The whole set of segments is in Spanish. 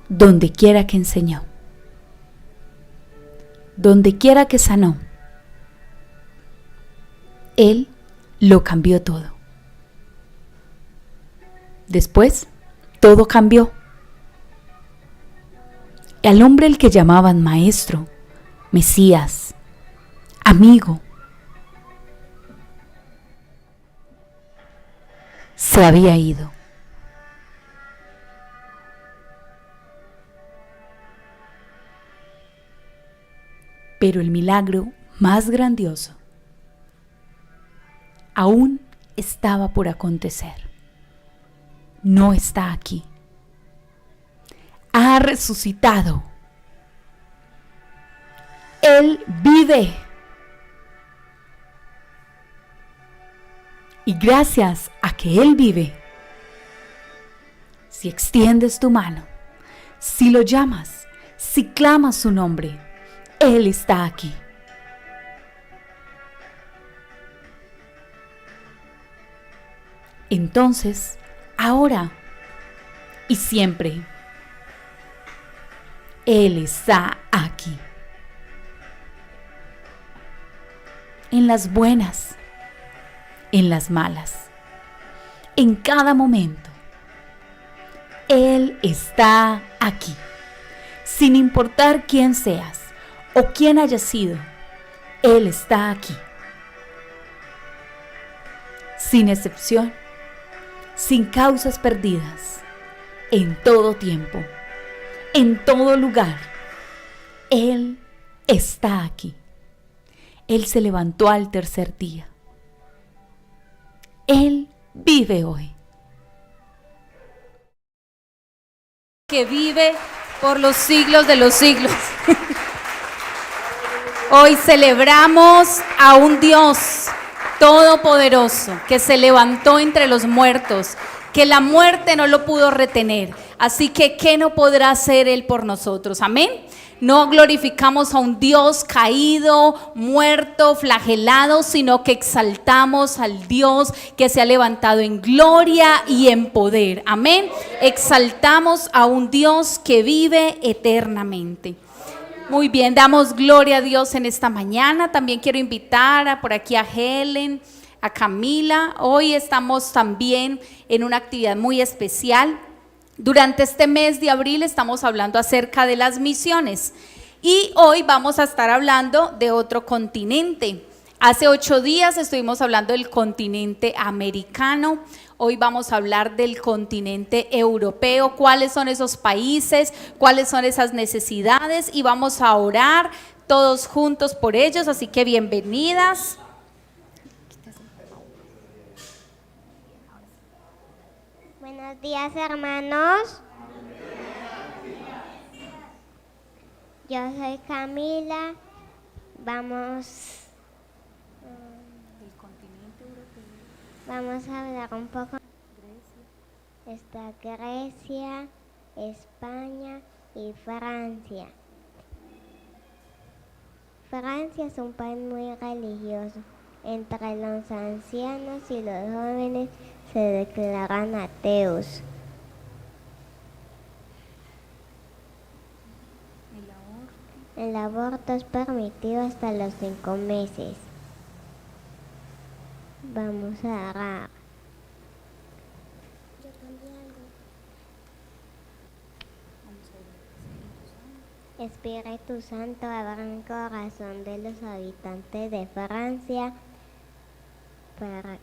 donde quiera que enseñó, donde quiera que sanó. Él lo cambió todo. Después, todo cambió. El hombre al que llamaban maestro, Mesías, amigo, se había ido. Pero el milagro más grandioso aún estaba por acontecer. No está aquí. Ha resucitado. Él vive. Y gracias a que Él vive, si extiendes tu mano, si lo llamas, si clamas su nombre, Él está aquí. Entonces, ahora y siempre, Él está aquí. En las buenas, en las malas, en cada momento, Él está aquí. Sin importar quién seas o quién hayas sido, Él está aquí. Sin excepción, sin causas perdidas, en todo tiempo, en todo lugar, Él está aquí. Él se levantó al tercer día. Él vive hoy. Que vive por los siglos de los siglos. Hoy celebramos a un Dios todopoderoso que se levantó entre los muertos, que la muerte no lo pudo retener. Así que, ¿qué no podrá hacer Él por nosotros? Amén. No glorificamos a un Dios caído, muerto, flagelado, sino que exaltamos al Dios que se ha levantado en gloria y en poder. Amén. Exaltamos a un Dios que vive eternamente. Muy bien, damos gloria a Dios en esta mañana. También quiero invitar por aquí a Helen, a Camila. Hoy estamos también en una actividad muy especial. Durante este mes de abril estamos hablando acerca de las misiones y hoy vamos a estar hablando de otro continente. Hace 8 días estuvimos hablando del continente americano. Hoy vamos a hablar del continente europeo, cuáles son esos países, cuáles son esas necesidades y vamos a orar todos juntos por ellos, así que bienvenidas. Buenos días, hermanos. Yo soy Camila. Vamos a hablar un poco. Está Grecia, España y Francia. Francia es un país muy religioso. Entre los ancianos y los jóvenes se declaran ateos. El aborto es permitido hasta los 5 meses. Vamos a orar. Espíritu Santo, abra el corazón de los habitantes de Francia para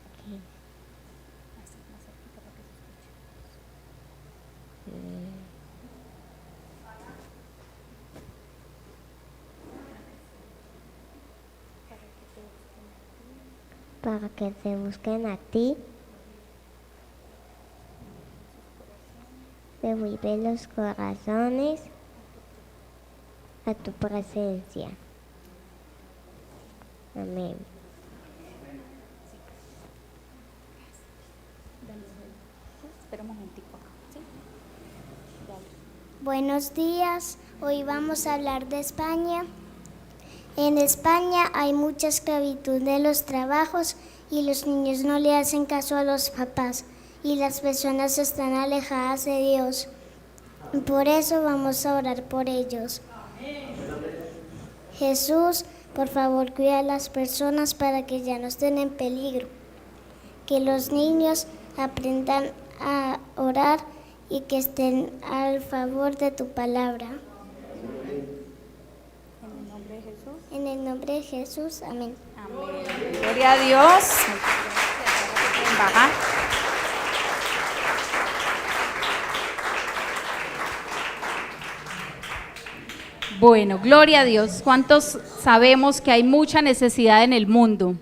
que se busquen a ti. Devuelve los corazones a tu presencia. Amén. Espera un momentico. ¿Sí? Buenos días, hoy vamos a hablar de España. En España hay mucha esclavitud de los trabajos y los niños no le hacen caso a los papás y las personas están alejadas de Dios. Por eso vamos a orar por ellos. Jesús, por favor, cuida a las personas para que ya no estén en peligro. Que los niños aprendan a orar y que estén al favor de tu palabra. En el nombre de Jesús, amén. Gloria a Dios. Baja. Bueno, gloria a Dios. ¿Cuántos sabemos que hay mucha necesidad en el mundo?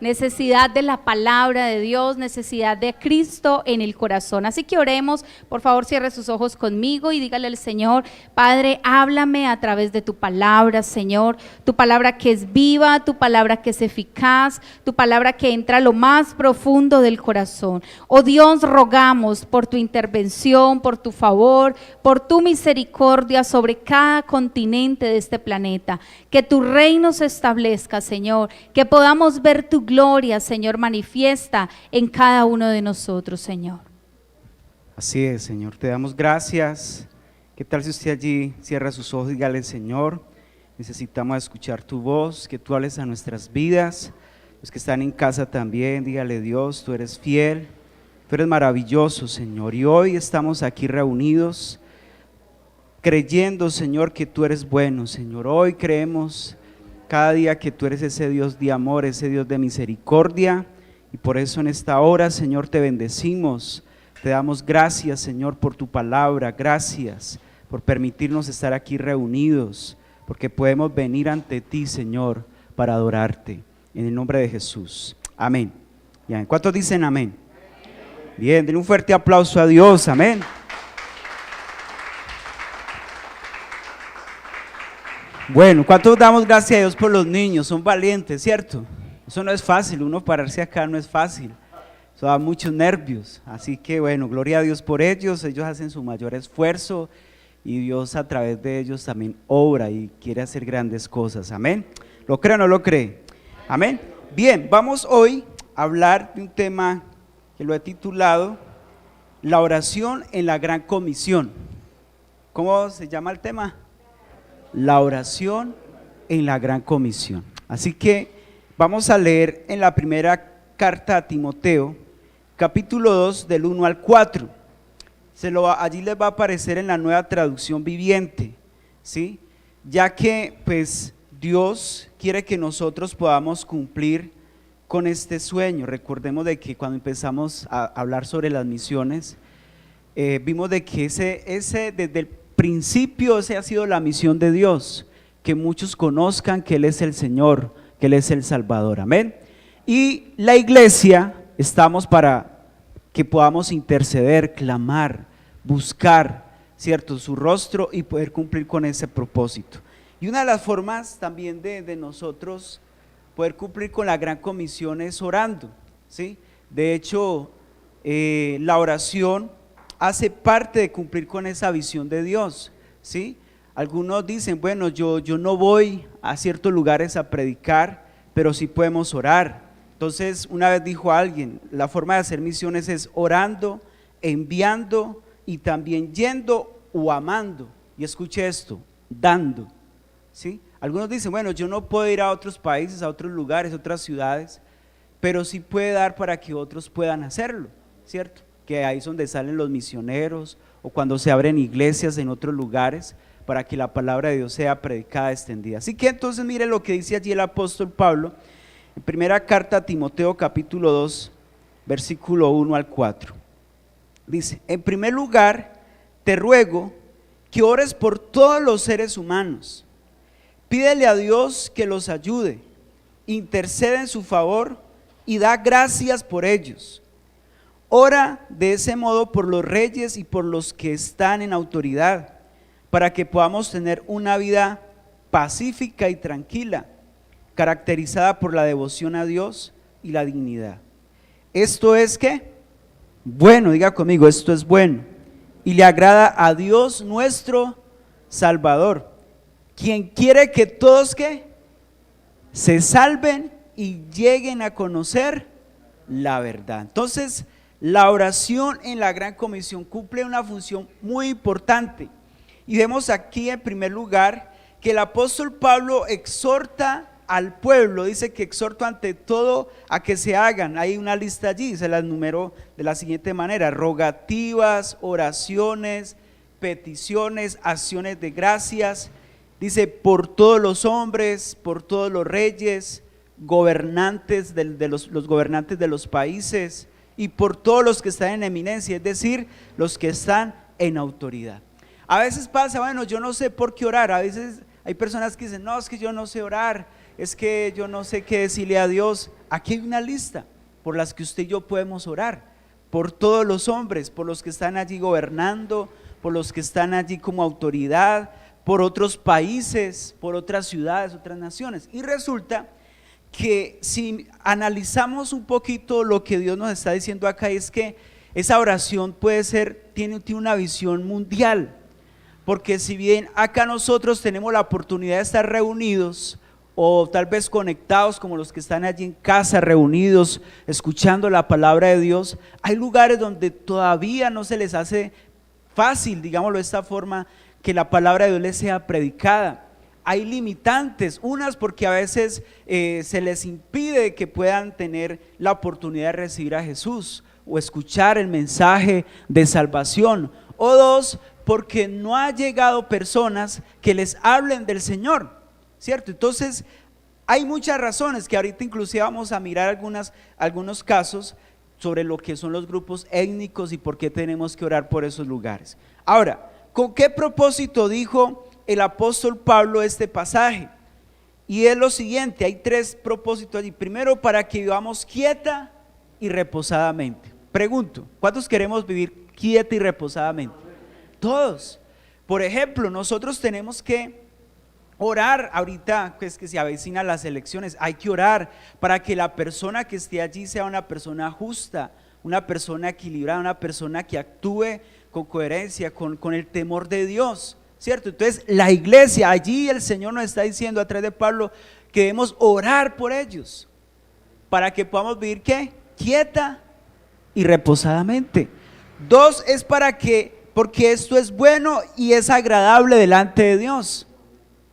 Necesidad de la palabra de Dios, necesidad de Cristo en el corazón. Así que oremos, por favor cierre sus ojos conmigo y dígale al Señor: Padre, háblame a través de tu palabra, Señor, tu palabra que es viva, tu palabra que es eficaz, tu palabra que entra a lo más profundo del corazón. Oh Dios, rogamos por tu intervención, por tu favor, por tu misericordia sobre cada continente de este planeta, que tu reino se establezca, Señor, que podamos ver tu gloria, Señor, manifiesta en cada uno de nosotros, Señor. Así es, Señor, te damos gracias. ¿Qué tal si usted allí cierra sus ojos y dígale: Señor, necesitamos escuchar tu voz, que tú hables a nuestras vidas? Los que están en casa también, dígale: Dios, tú eres fiel, tú eres maravilloso, Señor, y hoy estamos aquí reunidos creyendo, Señor, que tú eres bueno, Señor. Hoy creemos cada día que tú eres ese Dios de amor, ese Dios de misericordia, y por eso en esta hora, Señor, te bendecimos, te damos gracias, Señor, por tu palabra, gracias por permitirnos estar aquí reunidos, porque podemos venir ante ti, Señor, para adorarte, en el nombre de Jesús, amén. Bien, ¿cuántos dicen amén? Bien, denle un fuerte aplauso a Dios, amén. Bueno, ¿cuántos damos gracias a Dios por los niños? Son valientes, ¿cierto? Eso no es fácil, uno pararse acá no es fácil, eso da muchos nervios, así que bueno, gloria a Dios por ellos, ellos hacen su mayor esfuerzo y Dios a través de ellos también obra y quiere hacer grandes cosas, amén. ¿Lo cree o no lo cree? Amén. Bien, vamos hoy a hablar de un tema que lo he titulado La oración en la gran comisión. ¿Cómo se llama el tema? La oración en la gran comisión. Así que vamos a leer en la primera carta a Timoteo, capítulo 2, del 1 al 4. Allí les va a aparecer en la Nueva Traducción Viviente, ¿sí? Ya que pues Dios quiere que nosotros podamos cumplir con este sueño. Recordemos de que cuando empezamos a hablar sobre las misiones, vimos de que ese desde el principio esa ha sido la misión de Dios, que muchos conozcan que Él es el Señor, que Él es el Salvador, amén. Y la iglesia estamos para que podamos interceder, clamar, buscar, ¿cierto?, su rostro y poder cumplir con ese propósito. Y una de las formas también de nosotros poder cumplir con la gran comisión es orando, ¿sí? De hecho, la oración hace parte de cumplir con esa visión de Dios, ¿sí? Algunos dicen, bueno, yo no voy a ciertos lugares a predicar, pero sí podemos orar. Entonces, una vez dijo alguien, la forma de hacer misiones es orando, enviando y también yendo o amando. Y escuche esto, dando, ¿sí? Algunos dicen, bueno, yo no puedo ir a otros países, a otros lugares, a otras ciudades, pero sí puede dar para que otros puedan hacerlo, ¿cierto? Que ahí es donde salen los misioneros o cuando se abren iglesias en otros lugares para que la palabra de Dios sea predicada, extendida. Así que entonces mire lo que dice allí el apóstol Pablo en primera carta a Timoteo capítulo 2 versículo 1 al 4. Dice: en primer lugar te ruego que ores por todos los seres humanos, pídele a Dios que los ayude, intercede en su favor y da gracias por ellos. Ora de ese modo por los reyes y por los que están en autoridad, para que podamos tener una vida pacífica y tranquila, caracterizada por la devoción a Dios y la dignidad. Esto es ¿qué? Bueno, diga conmigo, esto es bueno y le agrada a Dios nuestro Salvador, quien quiere que todos ¿qué? Se salven y lleguen a conocer la verdad. Entonces, la oración en la Gran Comisión cumple una función muy importante. Y vemos aquí en primer lugar que el apóstol Pablo exhorta al pueblo, dice que exhorto ante todo a que se hagan, hay una lista allí, se las numeró de la siguiente manera: rogativas, oraciones, peticiones, acciones de gracias, dice por todos los hombres, por todos los reyes, gobernantes los gobernantes de los países y por todos los que están en eminencia, es decir, los que están en autoridad. A veces pasa, bueno, yo no sé por qué orar, a veces hay personas que dicen, no, es que yo no sé orar, es que yo no sé qué decirle a Dios. Aquí hay una lista por las que usted y yo podemos orar, por todos los hombres, por los que están allí gobernando, por los que están allí como autoridad, por otros países, por otras ciudades, otras naciones. Y resulta que si analizamos un poquito lo que Dios nos está diciendo acá, es que esa oración puede ser, tiene una visión mundial, porque si bien acá nosotros tenemos la oportunidad de estar reunidos o tal vez conectados como los que están allí en casa reunidos escuchando la palabra de Dios, hay lugares donde todavía no se les hace fácil, digámoslo de esta forma, que la palabra de Dios les sea predicada. Hay limitantes, unas porque a veces se les impide que puedan tener la oportunidad de recibir a Jesús o escuchar el mensaje de salvación, o dos, porque no ha llegado personas que les hablen del Señor, ¿cierto? Entonces hay muchas razones que ahorita inclusive vamos a mirar algunos casos sobre lo que son los grupos étnicos y por qué tenemos que orar por esos lugares. Ahora, ¿con qué propósito dijo el apóstol Pablo este pasaje? Y es lo siguiente, hay tres propósitos allí. Primero, para que vivamos quieta y reposadamente. Pregunto, ¿cuántos queremos vivir quieta y reposadamente? Todos. Por ejemplo, nosotros tenemos que orar ahorita, pues que se avecinan las elecciones, hay que orar para que la persona que esté allí sea una persona justa, una persona equilibrada, una persona que actúe con coherencia, con el temor de Dios, ¿cierto? Entonces la iglesia, allí el Señor nos está diciendo a través de Pablo que debemos orar por ellos, para que podamos vivir ¿qué? Quieta y reposadamente. Dos, es porque esto es bueno y es agradable delante de Dios.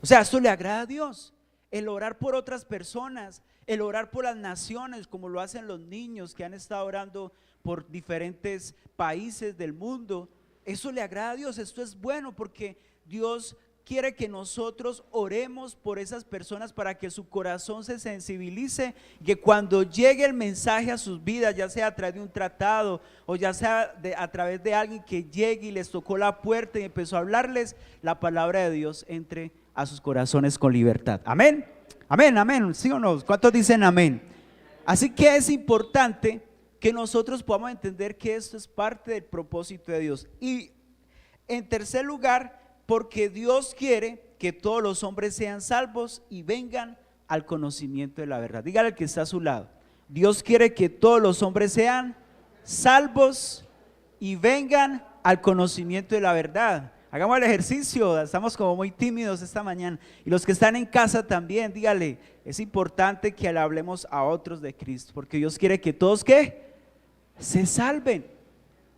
O sea, esto le agrada a Dios, el orar por otras personas, el orar por las naciones, como lo hacen los niños que han estado orando por diferentes países del mundo. Eso le agrada a Dios, esto es bueno porque Dios quiere que nosotros oremos por esas personas para que su corazón se sensibilice, que cuando llegue el mensaje a sus vidas, ya sea a través de un tratado o ya sea a través de alguien que llegue y les tocó la puerta y empezó a hablarles, la palabra de Dios entre a sus corazones con libertad. Amén, amén, amén, ¿sí o no? ¿Cuántos dicen amén? Así que es importante que nosotros podamos entender que esto es parte del propósito de Dios. Y en tercer lugar, porque Dios quiere que todos los hombres sean salvos y vengan al conocimiento de la verdad. Dígale al que está a su lado, Dios quiere que todos los hombres sean salvos y vengan al conocimiento de la verdad. Hagamos el ejercicio, estamos como muy tímidos esta mañana. Y los que están en casa también, dígale, es importante que le hablemos a otros de Cristo, porque Dios quiere que todos ¿qué? Se salven.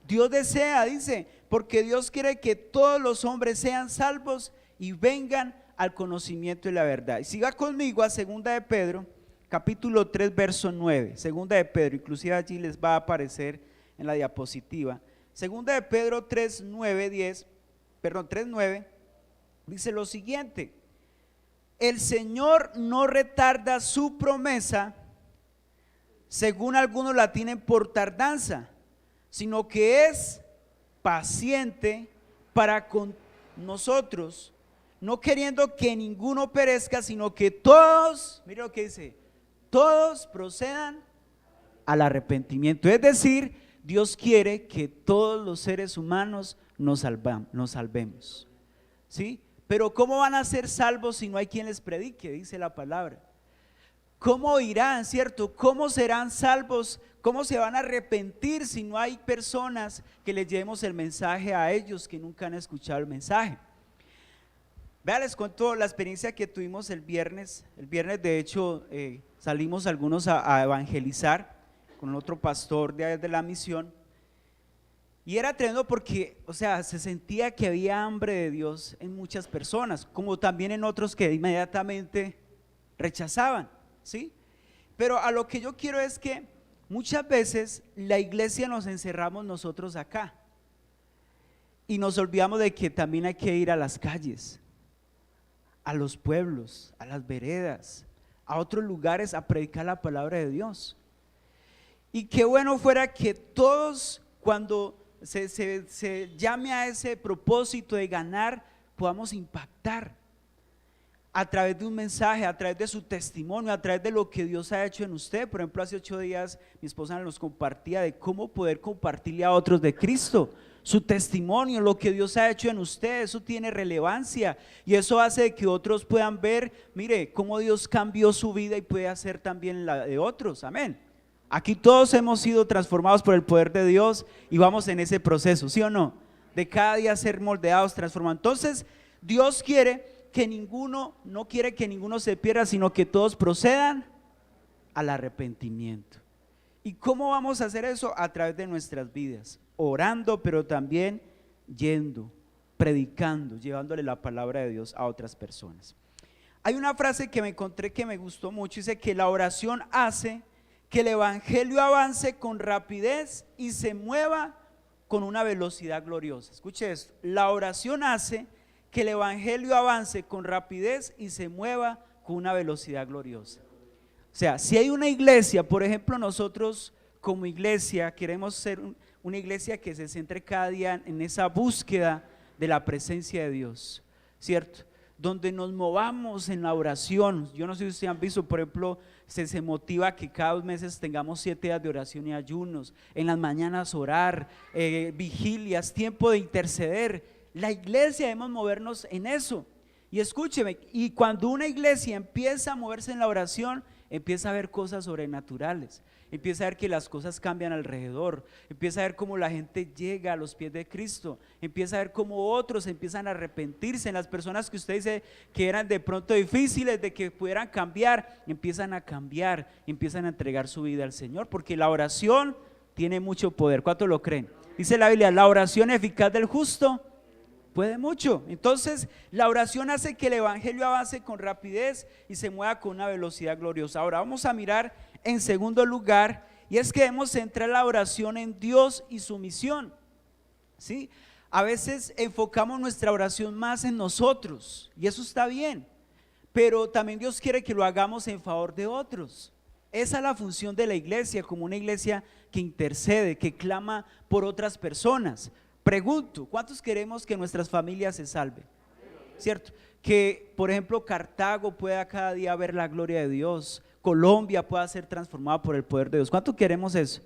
Dios desea, dice, porque Dios quiere que todos los hombres sean salvos y vengan al conocimiento de la verdad. Y siga conmigo a 2 de Pedro, capítulo 3, verso 9. 2 de Pedro, inclusive allí les va a aparecer en la diapositiva. 2 de Pedro 3, 9, 9, dice lo siguiente: el Señor no retarda su promesa, según algunos la tienen por tardanza, sino que es paciente para con nosotros, no queriendo que ninguno perezca, sino que todos, mire lo que dice, todos procedan al arrepentimiento. Es decir, Dios quiere que todos los seres humanos nos salvemos, ¿sí? Pero ¿cómo van a ser salvos si no hay quien les predique? Dice la palabra. ¿Cómo irán, cierto? ¿Cómo serán salvos? ¿Cómo se van a arrepentir si no hay personas que les llevemos el mensaje a ellos que nunca han escuchado el mensaje? Vean, les cuento la experiencia que tuvimos el viernes. El viernes de hecho salimos algunos a evangelizar con otro pastor de la misión. Y era tremendo porque, o sea, se sentía que había hambre de Dios en muchas personas, como también en otros que inmediatamente rechazaban, ¿sí? Pero a lo que yo quiero es que muchas veces la iglesia nos encerramos nosotros acá y nos olvidamos de que también hay que ir a las calles, a los pueblos, a las veredas, a otros lugares a predicar la palabra de Dios. Y qué bueno fuera que todos, cuando se llame a ese propósito de ganar, podamos impactar a través de un mensaje, a través de su testimonio, a través de lo que Dios ha hecho en usted. Por ejemplo, hace 8 días mi esposa nos compartía de cómo poder compartirle a otros de Cristo, su testimonio, lo que Dios ha hecho en usted. Eso tiene relevancia y eso hace que otros puedan ver, mire, cómo Dios cambió su vida y puede hacer también la de otros, amén. Aquí todos hemos sido transformados por el poder de Dios y vamos en ese proceso, ¿sí o no? De cada día ser moldeados, transformados. Entonces, Dios quiere que no quiere que ninguno se pierda, sino que todos procedan al arrepentimiento. ¿Y cómo vamos a hacer eso? A través de nuestras vidas, orando, pero también yendo, predicando, llevándole la palabra de Dios a otras personas. Hay una frase que me encontré que me gustó mucho, dice que la oración hace que el evangelio avance con rapidez y se mueva con una velocidad gloriosa. Escuche esto, la oración hace que el evangelio avance con rapidez y se mueva con una velocidad gloriosa. O sea, si hay una iglesia, por ejemplo, nosotros como iglesia queremos ser una iglesia que se centre cada día en esa búsqueda de la presencia de Dios, ¿cierto? Donde nos movamos en la oración. Yo no sé si ustedes han visto, por ejemplo, se motiva que cada 2 meses tengamos 7 días de oración y ayunos, en las mañanas orar, vigilias, tiempo de interceder. La iglesia debemos movernos en eso. Y escúcheme, y cuando una iglesia empieza a moverse en la oración, empieza a ver cosas sobrenaturales, empieza a ver que las cosas cambian alrededor, empieza a ver cómo la gente llega a los pies de Cristo, empieza a ver cómo otros empiezan a arrepentirse, en las personas que usted dice que eran de pronto difíciles de que pudieran cambiar, empiezan a cambiar, empiezan a entregar su vida al Señor, porque la oración tiene mucho poder. ¿Cuántos lo creen? Dice la Biblia, la oración eficaz del justo puede mucho. Entonces la oración hace que el evangelio avance con rapidez y se mueva con una velocidad gloriosa. Ahora vamos a mirar en segundo lugar, y es que debemos centrar la oración en Dios y su misión, ¿sí? A veces enfocamos nuestra oración más en nosotros y eso está bien, pero también Dios quiere que lo hagamos en favor de otros. Esa es la función de la iglesia, como una iglesia que intercede, que clama por otras personas. Pregunto, ¿cuántos queremos que nuestras familias se salven? ¿Cierto? Que por ejemplo Cartago pueda cada día ver la gloria de Dios, Colombia pueda ser transformada por el poder de Dios. ¿Cuántos queremos eso?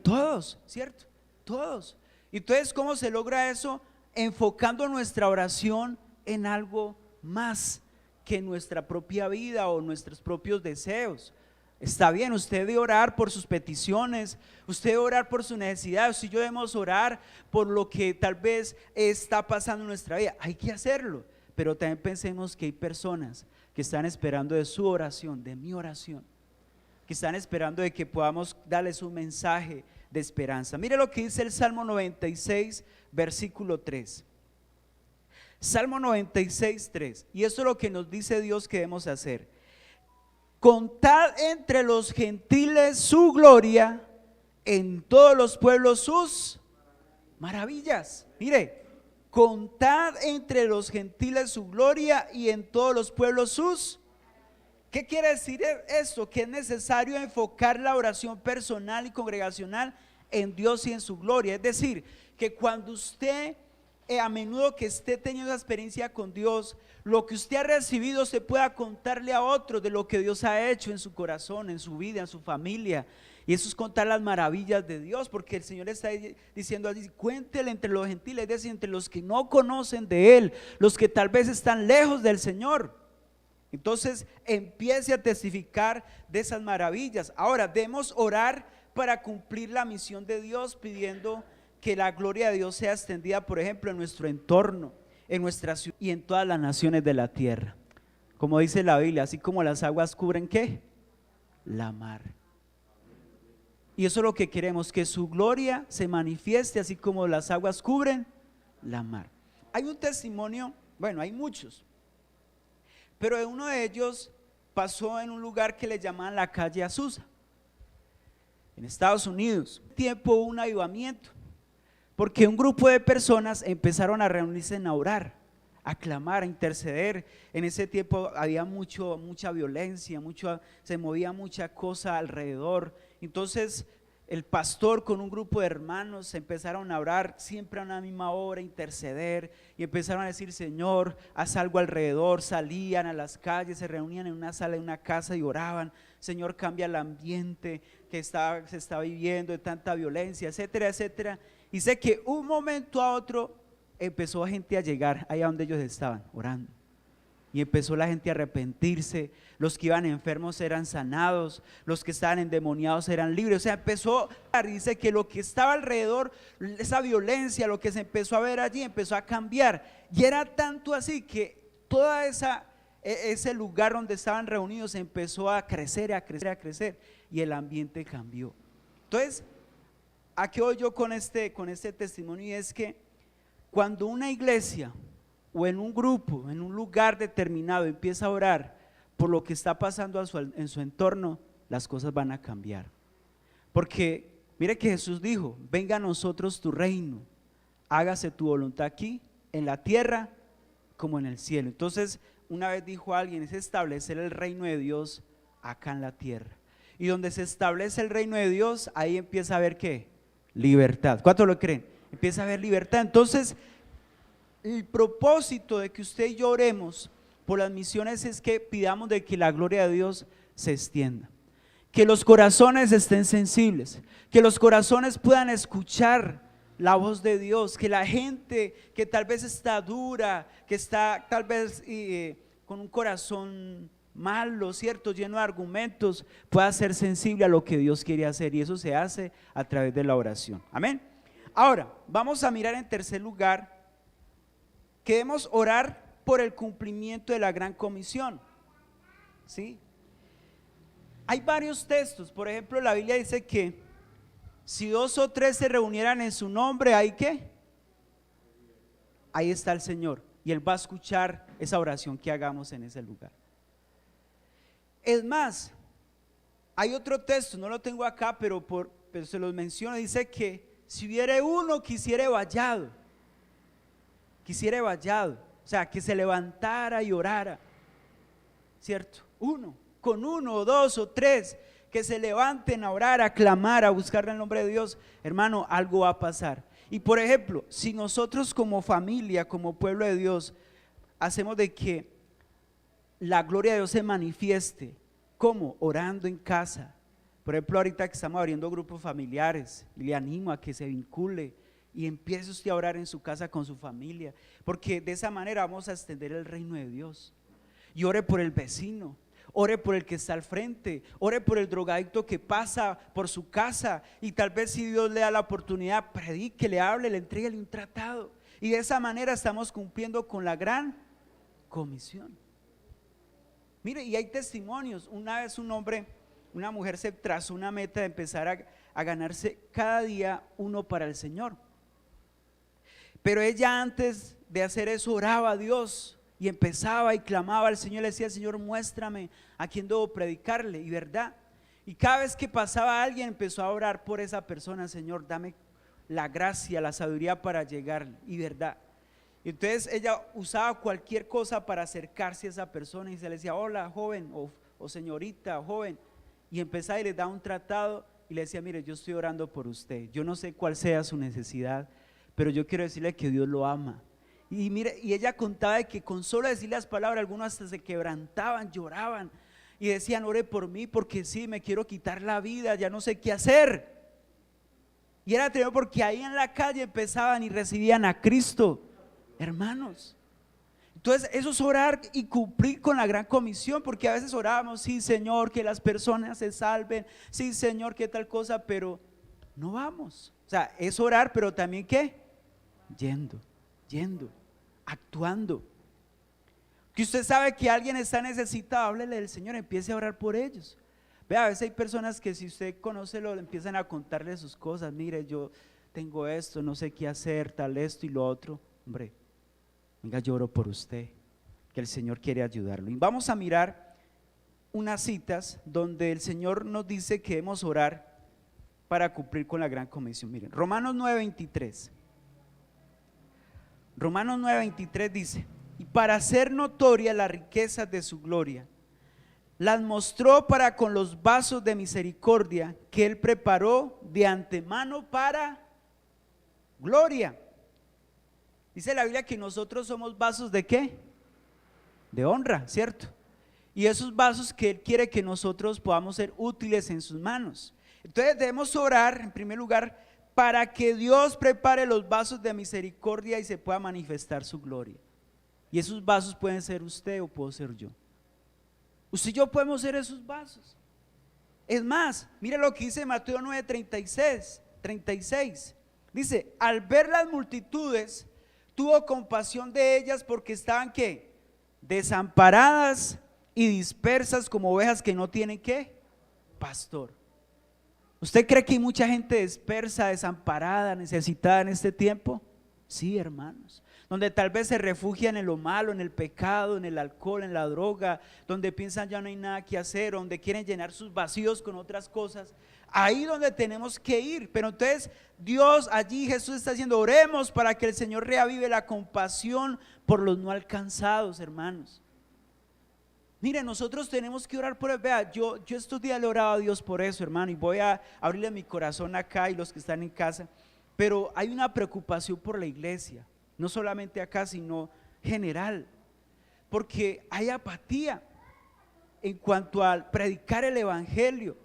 Todos, ¿cierto? Todos. Entonces, ¿cómo se logra eso? Enfocando nuestra oración en algo más que nuestra propia vida o nuestros propios deseos. Está bien, usted debe orar por sus peticiones, usted debe orar por sus necesidades, si yo debemos orar por lo que tal vez está pasando en nuestra vida, hay que hacerlo, pero también pensemos que hay personas que están esperando de su oración, de mi oración, que están esperando de que podamos darles un mensaje de esperanza. Mire lo que dice el Salmo 96, versículo 3. Salmo 96, 3, y esto es lo que nos dice Dios que debemos hacer. Contad entre los gentiles su gloria, en todos los pueblos sus maravillas. Mire, contad entre los gentiles su gloria y en todos los pueblos sus. ¿Qué quiere decir esto? Que es necesario enfocar la oración personal y congregacional en Dios y en su gloria. Es decir, que cuando usted a menudo que esté teniendo experiencia con Dios, lo que usted ha recibido se pueda contarle a otros de lo que Dios ha hecho en su corazón, en su vida, en su familia. Y eso es contar las maravillas de Dios, porque el Señor está diciendo así, cuéntele entre los gentiles, es decir, entre los que no conocen de Él, los que tal vez están lejos del Señor. Entonces empiece a testificar de esas maravillas. Ahora debemos orar para cumplir la misión de Dios, pidiendo que la gloria de Dios sea extendida, por ejemplo, en nuestro entorno, en nuestra ciudad y en todas las naciones de la tierra. Como dice la Biblia, así como las aguas cubren ¿qué? La mar. Y eso es lo que queremos, que su gloria se manifieste así como las aguas cubren la mar. Hay un testimonio, bueno, hay muchos, pero uno de ellos pasó en un lugar que le llamaban la calle Azusa, en Estados Unidos. Un tiempo hubo un avivamiento, porque un grupo de personas empezaron a reunirse a orar, a clamar, a interceder. En ese tiempo había mucha violencia, se movía mucha cosa alrededor. Entonces el pastor con un grupo de hermanos empezaron a orar siempre a una misma hora, a interceder, y empezaron a decir: Señor, haz algo alrededor. Salían a las calles, se reunían en una sala de una casa y oraban: Señor, cambia el ambiente que se está viviendo de tanta violencia, etcétera, etcétera. Y sé que un momento a otro empezó gente a llegar allá donde ellos estaban orando, y empezó la gente a arrepentirse. Los que iban enfermos eran sanados, los que estaban endemoniados eran libres. O sea, empezó, dice que lo que estaba alrededor, esa violencia, lo que se empezó a ver allí, empezó a cambiar. Y era tanto así que toda ese lugar donde estaban reunidos empezó a crecer, a crecer, a crecer, y el ambiente cambió. Entonces, ¿a qué voy yo con este testimonio? Y es que cuando una iglesia o en un grupo, en un lugar determinado, empieza a orar por lo que está pasando en su entorno, las cosas van a cambiar. Porque mire que Jesús dijo: venga a nosotros tu reino, hágase tu voluntad aquí en la tierra como en el cielo. Entonces, una vez dijo alguien: es establecer el reino de Dios acá en la tierra. Y donde se establece el reino de Dios, ahí empieza a haber ¿qué? Libertad. ¿Cuántos lo creen? Empieza a haber libertad. Entonces, el propósito de que usted y yo oremos por las misiones es que pidamos de que la gloria de Dios se extienda, que los corazones estén sensibles, que los corazones puedan escuchar la voz de Dios, que la gente que tal vez está dura, que está tal vez con un corazón malo, ¿cierto?, lleno de argumentos, pueda ser sensible a lo que Dios quiere hacer, y eso se hace a través de la oración. Amén. Ahora, vamos a mirar en tercer lugar que debemos orar por el cumplimiento de la gran comisión. ¿Sí? Hay varios textos. Por ejemplo, la Biblia dice que si 2 o 3 se reunieran en su nombre, ¿hay qué? Ahí está el Señor, y Él va a escuchar esa oración que hagamos en ese lugar. Es más, hay otro texto, no lo tengo acá, pero se los menciono. Dice que si hubiera uno que hiciera vallado, o sea, que se levantara y orara, ¿cierto? Con uno o 2 o 3 que se levanten a orar, a clamar, a buscar el nombre de Dios, hermano, algo va a pasar. Y por ejemplo, si nosotros como familia, como pueblo de Dios, hacemos de que la gloria de Dios se manifieste, ¿cómo? Orando en casa. Por ejemplo, ahorita que estamos abriendo grupos familiares, le animo a que se vincule y empiece usted a orar en su casa con su familia, porque de esa manera vamos a extender el reino de Dios. Y ore por el vecino, ore por el que está al frente, ore por el drogadicto que pasa por su casa, y tal vez si Dios le da la oportunidad, predique, le hable, le entregue un tratado, y de esa manera estamos cumpliendo con la gran comisión. Mire, y hay testimonios. Una vez una mujer se trazó una meta de empezar a ganarse cada día uno para el Señor, pero ella, antes de hacer eso, oraba a Dios y empezaba y clamaba al Señor, le decía: Señor, muéstrame a quién debo predicarle, y verdad, y cada vez que pasaba alguien empezó a orar por esa persona: Señor, dame la gracia, la sabiduría para llegar, y verdad. Entonces ella usaba cualquier cosa para acercarse a esa persona, y se le decía: hola joven, o señorita, joven, y empezaba y le daba un tratado y le decía: mire, yo estoy orando por usted, yo no sé cuál sea su necesidad, pero yo quiero decirle que Dios lo ama. Y mire, y ella contaba de que con solo decirle las palabras, algunos hasta se quebrantaban, lloraban y decían: ore por mí, porque sí, me quiero quitar la vida, ya no sé qué hacer. Y era tremendo, porque ahí en la calle empezaban y recibían a Cristo, hermanos. Entonces eso es orar y cumplir con la gran comisión, porque a veces orábamos: sí, Señor, que las personas se salven, sí, Señor, que tal cosa, pero no vamos. O sea, es orar, pero también ¿qué? Yendo, actuando. Que usted sabe que alguien está necesitado, háblele del Señor, empiece a orar por ellos, Vea, a veces hay personas que si usted conoce lo empiezan a contarle sus cosas, mire, yo tengo esto, no sé qué hacer, tal esto y lo otro. Hombre, venga, yo oro por usted, que el Señor quiere ayudarlo. Y vamos a mirar unas citas donde el Señor nos dice que debemos orar para cumplir con la gran comisión. Miren, Romanos 9:23. Romanos 9:23 dice: y para hacer notoria las riquezas de su gloria, las mostró para con los vasos de misericordia que Él preparó de antemano para gloria. Dice la Biblia que nosotros somos vasos ¿de qué? De honra, ¿cierto? Y esos vasos que Él quiere que nosotros podamos ser útiles en sus manos. Entonces debemos orar en primer lugar para que Dios prepare los vasos de misericordia y se pueda manifestar su gloria. Y esos vasos pueden ser usted o puedo ser yo. Usted y yo podemos ser esos vasos. Es más, mire lo que dice Mateo 9:36. Dice: al ver las multitudes, tuvo compasión de ellas porque estaban ¿qué? Desamparadas y dispersas como ovejas que no tienen ¿qué? Pastor. ¿Usted cree que hay mucha gente dispersa, desamparada, necesitada en este tiempo? Sí, hermanos. Donde tal vez se refugian en lo malo, en el pecado, en el alcohol, en la droga, donde piensan ya no hay nada que hacer, donde quieren llenar sus vacíos con otras cosas. Ahí donde tenemos que ir. Pero entonces Dios allí, Jesús está diciendo: oremos para que el Señor reavive la compasión por los no alcanzados, hermanos. Mire, nosotros tenemos que orar por él. Vea, yo estos días le he orado a Dios por eso, hermano, y voy a abrirle mi corazón acá y los que están en casa. Pero hay una preocupación por la iglesia, no solamente acá, sino general, porque hay apatía en cuanto a predicar el evangelio,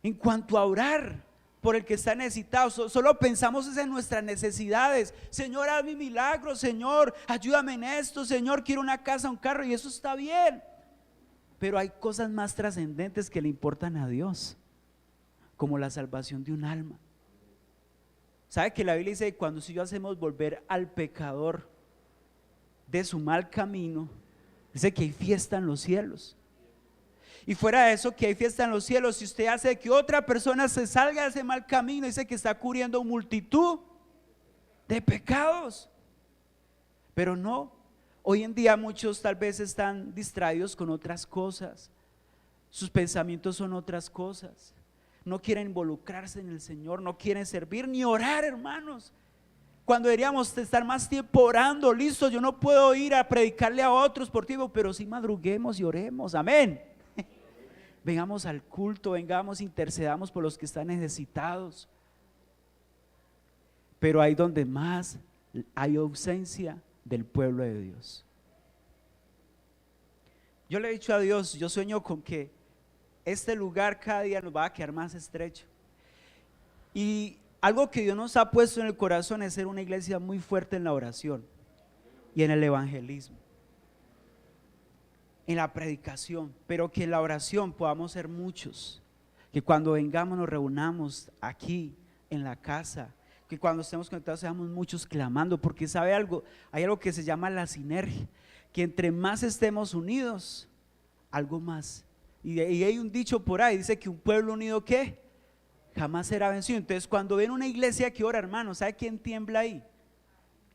en cuanto a orar por el que está necesitado. Solo pensamos en nuestras necesidades. Señor, haz mi milagro, Señor, ayúdame en esto, Señor, quiero una casa, un carro, y eso está bien. Pero hay cosas más trascendentes que le importan a Dios, como la salvación de un alma. ¿Sabe que la Biblia dice que cuando si yo hacemos volver al pecador de su mal camino, dice que hay fiesta en los cielos? Y fuera de eso, que hay fiesta en los cielos, si usted hace que otra persona se salga de ese mal camino, dice que está cubriendo multitud de pecados. Pero no. Hoy en día muchos tal vez están distraídos con otras cosas, sus pensamientos son otras cosas, no quieren involucrarse en el Señor, no quieren servir ni orar, hermanos. Cuando deberíamos estar más tiempo orando, listo, yo no puedo ir a predicarle a otros por tiempo, pero sí madruguemos y oremos, amén. Vengamos al culto, vengamos, intercedamos por los que están necesitados. Pero ahí donde más hay ausencia del pueblo de Dios. Yo le he dicho a Dios, yo sueño con que este lugar cada día nos va a quedar más estrecho. Y algo que Dios nos ha puesto en el corazón es ser una iglesia muy fuerte en la oración y en el evangelismo, en la predicación, pero que en la oración podamos ser muchos, que cuando vengamos nos reunamos aquí en la casa, que cuando estemos conectados seamos muchos clamando, porque sabe algo, hay algo que se llama la sinergia, que entre más estemos unidos, algo más. Y hay un dicho por ahí, dice que un pueblo unido ¿qué? Jamás será vencido. Entonces cuando ven una iglesia que ora, hermano, ¿sabe quién tiembla ahí?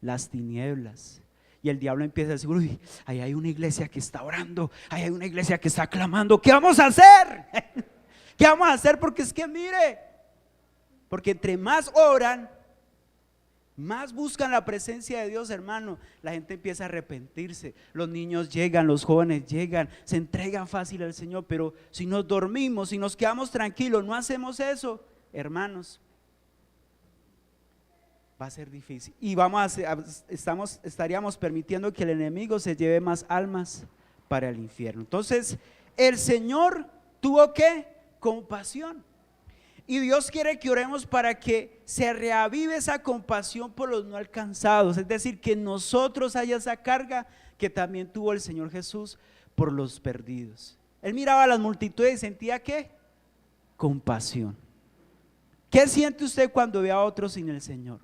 Las tinieblas. Y el diablo empieza a decir: uy, ahí hay una iglesia que está orando, ahí hay una iglesia que está clamando, ¿qué vamos a hacer? ¿Qué vamos a hacer? Porque es que mire, porque entre más oran, más buscan la presencia de Dios, hermano, la gente empieza a arrepentirse, los niños llegan, los jóvenes llegan, se entregan fácil al Señor. Pero si nos dormimos, si nos quedamos tranquilos, no hacemos eso, hermanos, va a ser difícil. Y estaríamos permitiendo que el enemigo se lleve más almas para el infierno. Entonces, el Señor tuvo ¿qué? Compasión. Y Dios quiere que oremos para que se reavive esa compasión por los no alcanzados, es decir, que nosotros haya esa carga que también tuvo el Señor Jesús por los perdidos. Él miraba a las multitudes y sentía ¿qué? Compasión. ¿Qué siente usted cuando ve a otros sin el Señor?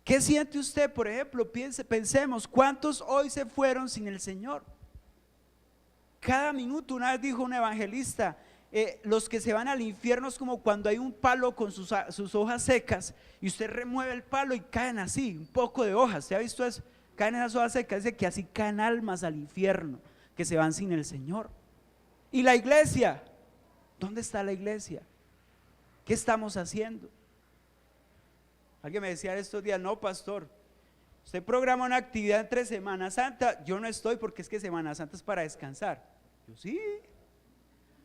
¿Qué siente usted? Por ejemplo, pensemos, ¿cuántos hoy se fueron sin el Señor? Cada minuto, una vez dijo un evangelista, los que se van al infierno es como cuando hay un palo con sus hojas secas y usted remueve el palo y caen así, un poco de hojas. ¿Se ha visto eso? Caen esas hojas secas, dice que así caen almas al infierno, que se van sin el Señor. ¿Y la iglesia? ¿Dónde está la iglesia? ¿Qué estamos haciendo? Alguien me decía estos días, no, pastor, usted programa una actividad entre Semana Santa. Yo no estoy, porque es que Semana Santa es para descansar. Yo sí.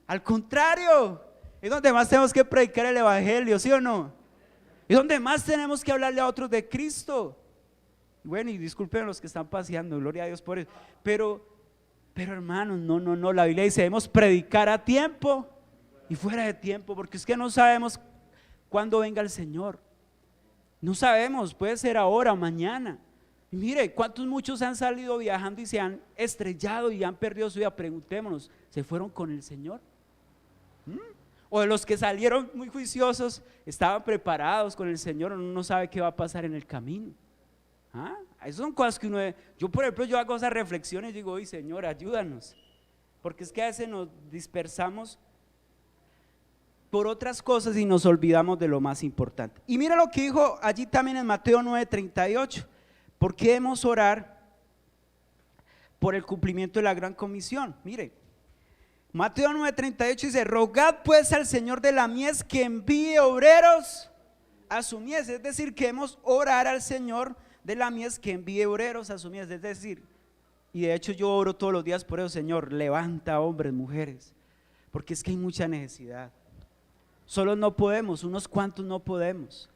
Al contrario, es donde más tenemos que predicar el evangelio, ¿sí o no? Es donde más tenemos que hablarle a otros de Cristo. Bueno, y disculpen los que están paseando, gloria a Dios por eso. Pero hermanos, no, la Biblia dice, debemos predicar a tiempo y fuera de tiempo, porque es que no sabemos cuándo venga el Señor. No sabemos, puede ser ahora o mañana. Y mire, muchos han salido viajando y se han estrellado y han perdido su vida. Preguntémonos, ¿se fueron con el Señor? O de los que salieron muy juiciosos, estaban preparados con el Señor, uno no sabe qué va a pasar en el camino. Esas son cosas que uno, yo por ejemplo, yo hago esas reflexiones y digo, oye Señor, ayúdanos, porque es que a veces nos dispersamos por otras cosas y nos olvidamos de lo más importante. Y mira lo que dijo allí también en Mateo 9:38, porque debemos orar por el cumplimiento de la gran comisión. Mire, Mateo 9:38 dice, rogad pues al Señor de la mies que envíe obreros a su mies. Es decir, que debemos orar al Señor de la mies que envíe obreros a su mies. Es decir, y de hecho yo oro todos los días por eso, Señor, levanta hombres, mujeres, porque es que hay mucha necesidad. Solos no podemos, unos cuantos no podemos.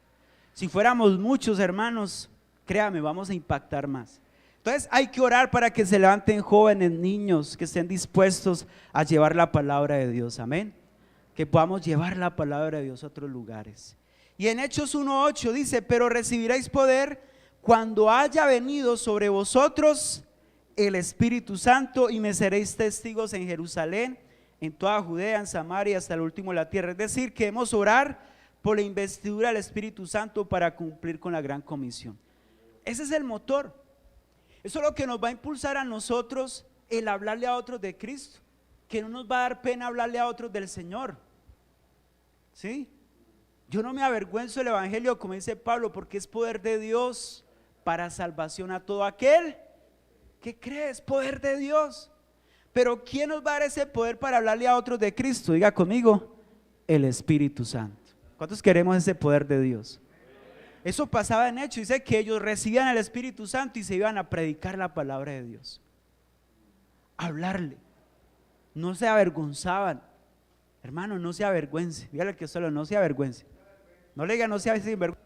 Si fuéramos muchos, hermanos, créame, vamos a impactar más. Entonces hay que orar para que se levanten jóvenes, niños, que estén dispuestos a llevar la palabra de Dios, amén. Que podamos llevar la palabra de Dios a otros lugares. Y en Hechos 1:8 dice, pero recibiréis poder cuando haya venido sobre vosotros el Espíritu Santo, y me seréis testigos en Jerusalén, en toda Judea, en Samaria, hasta el último de la tierra. Es decir, que debemos orar por la investidura del Espíritu Santo para cumplir con la gran comisión. Ese es el motor. Eso es lo que nos va a impulsar a nosotros el hablarle a otros de Cristo, que no nos va a dar pena hablarle a otros del Señor. ¿Sí? Yo no me avergüenzo del evangelio, como dice Pablo, porque es poder de Dios para salvación a todo aquel que cree. Es poder de Dios. Pero ¿quién nos va a dar ese poder para hablarle a otros de Cristo? Diga conmigo, el Espíritu Santo. ¿Cuántos queremos ese poder de Dios? Eso pasaba en Hechos, dice que ellos recibían el Espíritu Santo y se iban a predicar la palabra de Dios, hablarle, no se avergonzaban. Hermano, no se avergüence, dígale que solo no se avergüence, no le diga no sea sinvergüenza,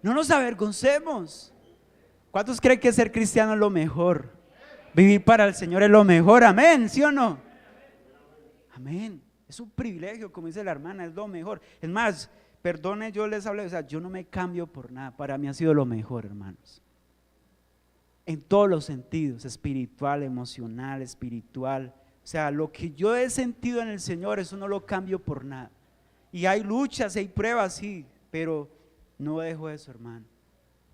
no nos avergoncemos. ¿Cuántos creen que ser cristiano es lo mejor? Vivir para el Señor es lo mejor, amén, ¿sí o no? Amén, es un privilegio, como dice la hermana, es lo mejor. Es más, perdone, yo les hablo, o sea, yo no me cambio por nada, para mí ha sido lo mejor, hermanos, en todos los sentidos, espiritual, emocional, espiritual, o sea, lo que yo he sentido en el Señor, eso no lo cambio por nada. Y hay luchas, hay pruebas, sí, pero no dejo eso, hermano,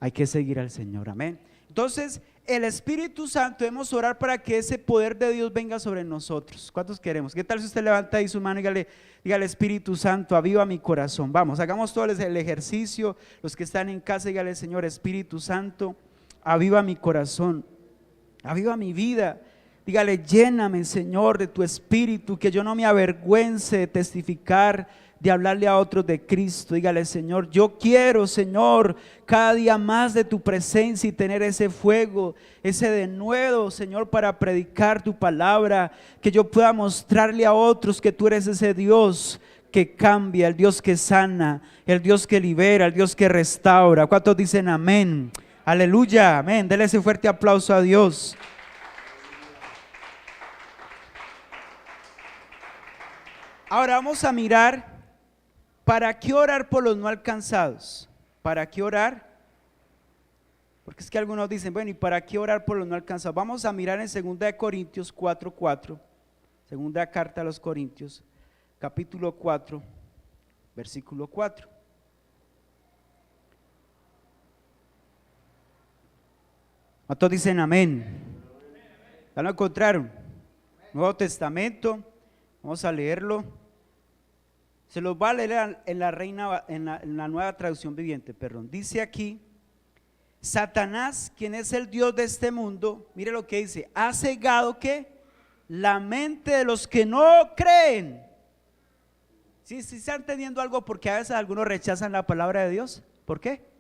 hay que seguir al Señor, amén. Entonces, el Espíritu Santo, debemos orar para que ese poder de Dios venga sobre nosotros. ¿Cuántos queremos? ¿Qué tal si usted levanta ahí su mano y dígale Espíritu Santo, aviva mi corazón? Vamos, hagamos todo el ejercicio. Los que están en casa, dígale Señor, Espíritu Santo, aviva mi corazón, aviva mi vida. Dígale, lléname, Señor, de tu Espíritu, que yo no me avergüence de testificar, de hablarle a otros de Cristo. Dígale, Señor, yo quiero, Señor, cada día más de tu presencia y tener ese fuego, ese denuedo, Señor, para predicar tu palabra, que yo pueda mostrarle a otros que tú eres ese Dios que cambia, el Dios que sana, el Dios que libera, el Dios que restaura. ¿Cuántos dicen amén? Aleluya, amén. Dele ese fuerte aplauso a Dios. Ahora vamos a mirar, ¿para qué orar por los no alcanzados? ¿Para qué orar? Porque es que algunos dicen, bueno, ¿y para qué orar por los no alcanzados? Vamos a mirar en 2 Corintios 4:4, segunda carta a los Corintios, capítulo 4, versículo 4. ¿Cuántos dicen amén? ¿Ya lo encontraron? Nuevo Testamento, vamos a leerlo. Se los voy a leer en la nueva traducción viviente, perdón. Dice aquí, Satanás, quien es el Dios de este mundo, mire lo que dice, ha cegado ¿qué? La mente de los que no creen. ¿Sí están entendiendo algo? Porque a veces algunos rechazan la palabra de Dios. ¿Por qué?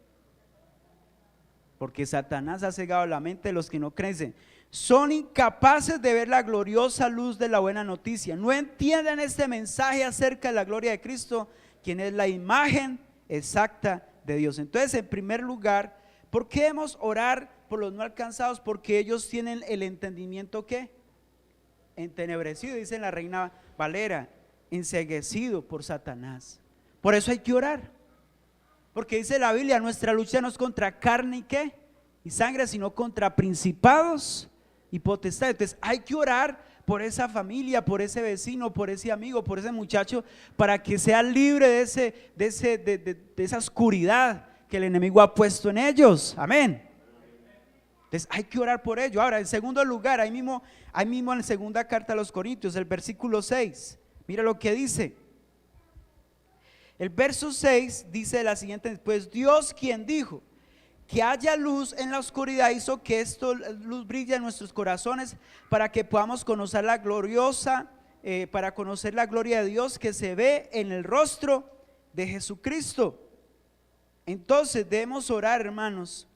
Porque Satanás ha cegado la mente de los que no creen. Son incapaces de ver la gloriosa luz de la buena noticia. No entienden este mensaje acerca de la gloria de Cristo, quien es la imagen exacta de Dios. Entonces, en primer lugar, ¿por qué debemos orar por los no alcanzados? Porque ellos tienen el entendimiento ¿qué? Entenebrecido, dice la Reina Valera, enceguecido por Satanás. Por eso hay que orar. Porque dice la Biblia, nuestra lucha no es contra carne y ¿qué? Y sangre, sino contra principados y potestades. Entonces hay que orar por esa familia, por ese vecino, por ese amigo, por ese muchacho, para que sea libre de esa oscuridad que el enemigo ha puesto en ellos. Amén. Entonces hay que orar por ello. Ahora, en segundo lugar, ahí mismo en la segunda carta a los Corintios, el versículo 6, mira lo que dice. El verso 6 dice de la siguiente: pues Dios, quien dijo que haya luz en la oscuridad, hizo que esta luz brille en nuestros corazones para que podamos conocer la gloriosa, para conocer la gloria de Dios que se ve en el rostro de Jesucristo. Entonces debemos orar, hermanos,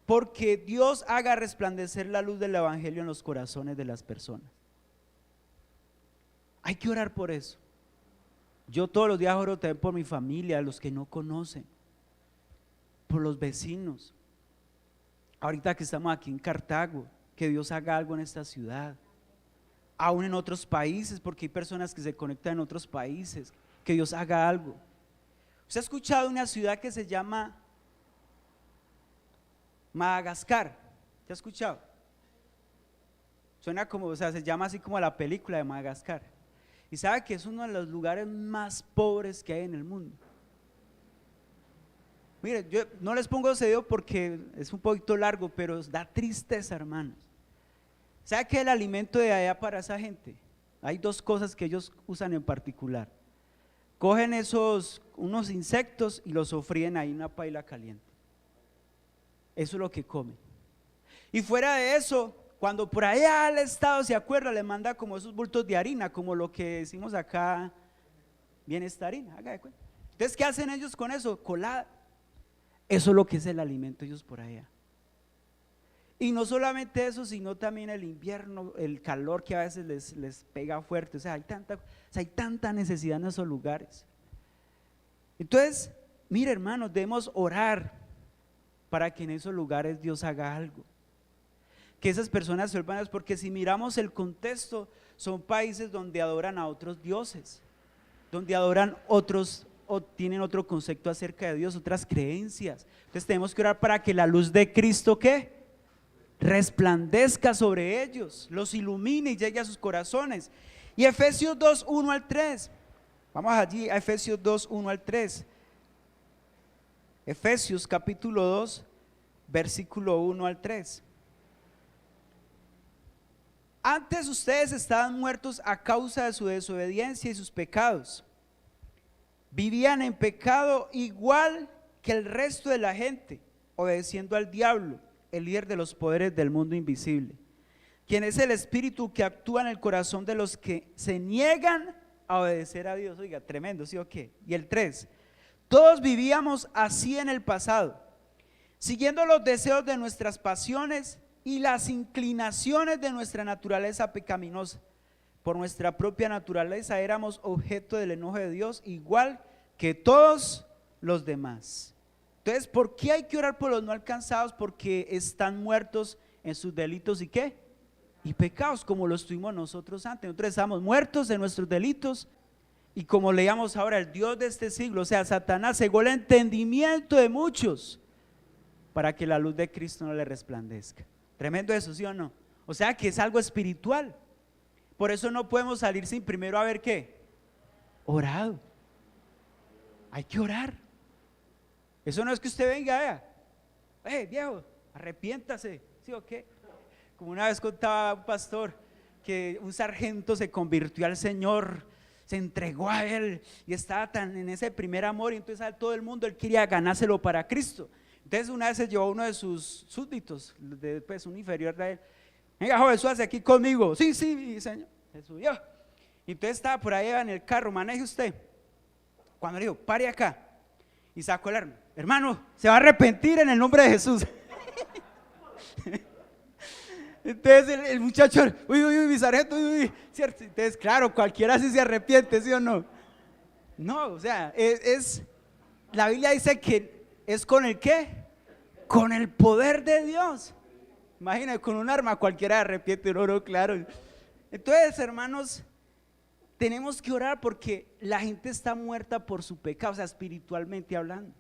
porque Dios haga resplandecer la luz del evangelio en los corazones de las personas. Hay que orar por eso. Yo todos los días oro también por mi familia, los que no conocen, por los vecinos. Ahorita que estamos aquí en Cartago, que Dios haga algo en esta ciudad, aún en otros países, porque hay personas que se conectan en otros países, que Dios haga algo. ¿Usted ha escuchado una ciudad que se llama Madagascar? ¿Se ha escuchado? Suena como, o sea, se llama así como la película de Madagascar. Y sabe que es uno de los lugares más pobres que hay en el mundo. Mire, yo no les pongo ese video porque es un poquito largo, pero da tristeza, hermanos. ¿Sabe qué es el alimento de allá para esa gente? Hay dos cosas que ellos usan en particular. Cogen unos insectos y los sofríen ahí en una paila caliente. Eso es lo que comen. Y fuera de eso, cuando por allá el Estado se acuerda, le manda como esos bultos de harina, como lo que decimos acá, viene esta harina, haga de cuenta. Entonces, ¿qué hacen ellos con eso? Colada. Eso es lo que es el alimento ellos por allá. Y no solamente eso, sino también el invierno, el calor que a veces les pega fuerte. O sea, hay tanta necesidad en esos lugares. Entonces, mire, hermanos, debemos orar para que en esos lugares Dios haga algo, que esas personas se vuelvan a Dios, porque si miramos el contexto, son países donde adoran a otros dioses, donde adoran otros, o tienen otro concepto acerca de Dios, otras creencias. Entonces tenemos que orar para que la luz de Cristo ¿qué? Resplandezca sobre ellos, los ilumine y llegue a sus corazones. Y Efesios 2, 1 al 3, vamos allí a Efesios 2, 1 al 3. Efesios capítulo 2, versículo 1 al 3. Antes ustedes estaban muertos a causa de su desobediencia y sus pecados. Vivían en pecado igual que el resto de la gente, obedeciendo al diablo, el líder de los poderes del mundo invisible, quien es el espíritu que actúa en el corazón de los que se niegan a obedecer a Dios. Oiga, tremendo, ¿sí o qué? Y el 3, todos vivíamos así en el pasado, siguiendo los deseos de nuestras pasiones y las inclinaciones de nuestra naturaleza pecaminosa. Por nuestra propia naturaleza éramos objeto del enojo de Dios, igual que todos los demás. Entonces, ¿por qué hay que orar por los no alcanzados? Porque están muertos en sus delitos y ¿qué? Y pecados, como lo estuvimos nosotros antes. Nosotros estamos muertos en nuestros delitos, y como leíamos ahora, el Dios de este siglo, o sea, Satanás, cegó el entendimiento de muchos para que la luz de Cristo no le resplandezca. Tremendo eso, ¿sí o no? O sea que es algo espiritual. Por eso no podemos salir sin primero haber ¿qué? Orado. Hay que orar. Eso no es que usted venga, viejo, arrepiéntase, ¿sí o qué? Como una vez contaba un pastor que un sargento se convirtió al Señor, se entregó a él y estaba tan en ese primer amor, y entonces a todo el mundo él quería ganárselo para Cristo. Entonces una vez se llevó a uno de sus súbditos, pues un inferior de él. Venga, joven, súbase aquí conmigo. Sí, sí, señor. Se subió. Y entonces estaba por ahí en el carro, maneje usted. Cuando le dijo, pare acá, y sacó el arma. Hermano, se va a arrepentir en el nombre de Jesús. Entonces el muchacho, uy, mi sargento, uy, ¿cierto? Entonces, claro, cualquiera sí se arrepiente, ¿sí o no? No, o sea, la Biblia dice que es con el ¿qué? Con el poder de Dios. Imagínate, con un arma cualquiera se arrepiente, no, claro. Entonces, hermanos, tenemos que orar porque la gente está muerta por su pecado, o sea, espiritualmente hablando.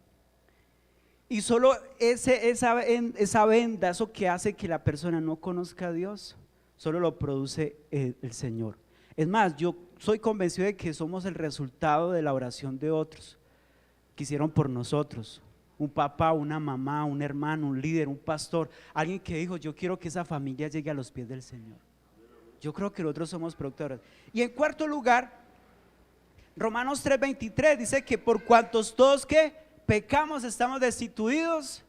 Y solo esa venda, eso que hace que la persona no conozca a Dios, solo lo produce el Señor. Es más, yo soy convencido de que somos el resultado de la oración de otros que hicieron por nosotros. Un papá, una mamá, un hermano, un líder, un pastor, alguien que dijo, yo quiero que esa familia llegue a los pies del Señor. Yo creo que nosotros somos productores. Y en cuarto lugar, Romanos 3:23 dice que por cuantos todos que pecamos estamos destituidos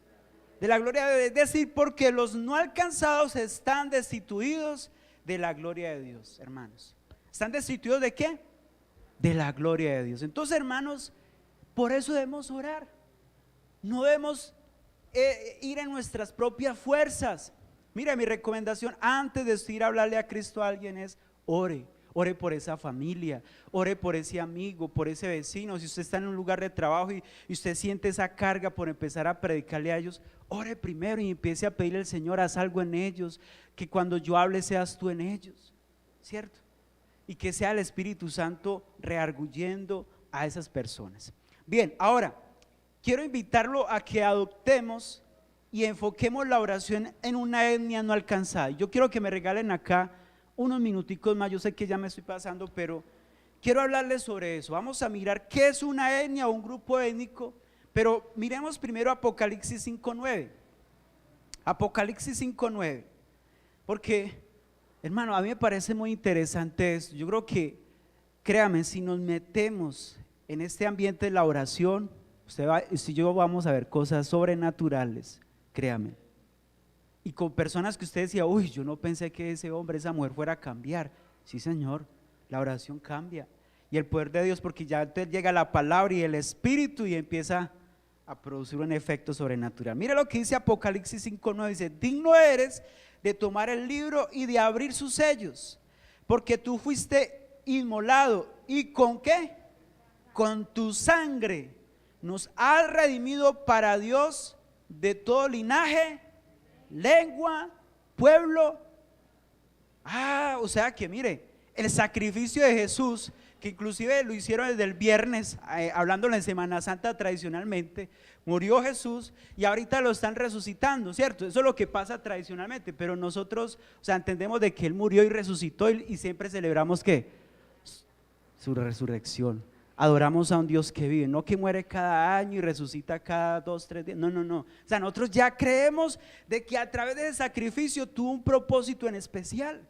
de la gloria de Dios, es decir, porque los no alcanzados están destituidos de la gloria de Dios, hermanos. ¿Están destituidos de qué? De la gloria de Dios. Entonces, hermanos, por eso debemos orar. No debemos ir en nuestras propias fuerzas. Mira, mi recomendación antes de ir a hablarle a Cristo a alguien es ore. Ore por esa familia, ore por ese amigo, por ese vecino. Si usted está en un lugar de trabajo y usted siente esa carga por empezar a predicarle a ellos, ore primero y empiece a pedirle al Señor, haz algo en ellos, que cuando yo hable seas tú en ellos, ¿cierto? Y que sea el Espíritu Santo rearguyendo a esas personas. Bien, ahora quiero invitarlo a que adoptemos y enfoquemos la oración en una etnia no alcanzada. Yo quiero que me regalen acá unos minuticos más, yo sé que ya me estoy pasando, pero quiero hablarles sobre eso. Vamos a mirar qué es una etnia o un grupo étnico, pero miremos primero Apocalipsis 5:9. Apocalipsis 5:9, porque, hermano, a mí me parece muy interesante esto. Yo creo que, créame, si nos metemos en este ambiente de la oración, si yo vamos a ver cosas sobrenaturales, créame. Y con personas que usted decía, uy, yo no pensé que ese hombre, esa mujer fuera a cambiar. Sí, Señor, la oración cambia. Y el poder de Dios, porque ya entonces llega la palabra y el Espíritu y empieza a producir un efecto sobrenatural. Mira lo que dice Apocalipsis 5:9, dice, digno eres de tomar el libro y de abrir sus sellos, porque tú fuiste inmolado. ¿Y con qué? Con tu sangre nos has redimido para Dios de todo linaje, lengua, pueblo. O sea que mire, el sacrificio de Jesús, que inclusive lo hicieron desde el viernes, hablándolo en Semana Santa tradicionalmente, murió Jesús y ahorita lo están resucitando, ¿cierto? Eso es lo que pasa tradicionalmente, pero nosotros, o sea, entendemos de que Él murió y resucitó y siempre celebramos ¿qué? Su resurrección. Adoramos a un Dios que vive, no que muere cada año y resucita cada 2, 3 días, no. O sea, nosotros ya creemos de que a través de ese sacrificio tuvo un propósito en especial,